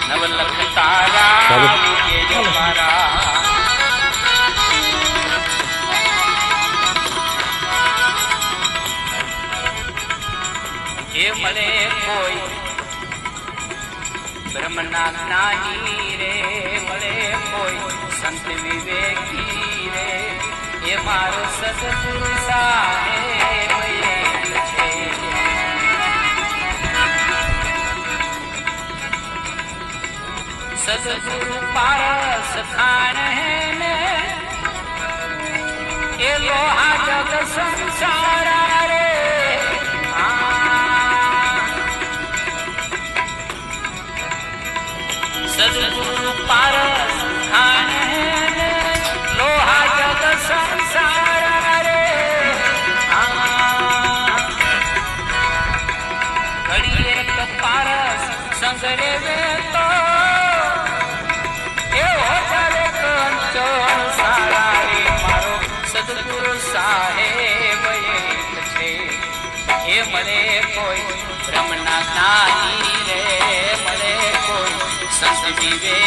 નવલખ તારા કે મારા એ મળે કોઈ બ્રહ્મના જ્ઞાની રે મળે કોઈ સંત વિવેકી રે એ મારો સદગુરુ સાહેબ છે. સદગુરુ પારસ ખાન હે ને એ લોહા જગ સંસાર રે સદગુરુ પારસ ખાન હે લોહા જગ સંસાર રે ઘડીએ તો પારસ સંગ રેવે તો એવો ચાલે કંચન સારા રે મારો સદગુરુ સાહેબ એક છે. એ મળે કોઈ બ્રહ્મના જ્ઞાની રે મળે કોઈ સંત વિવેક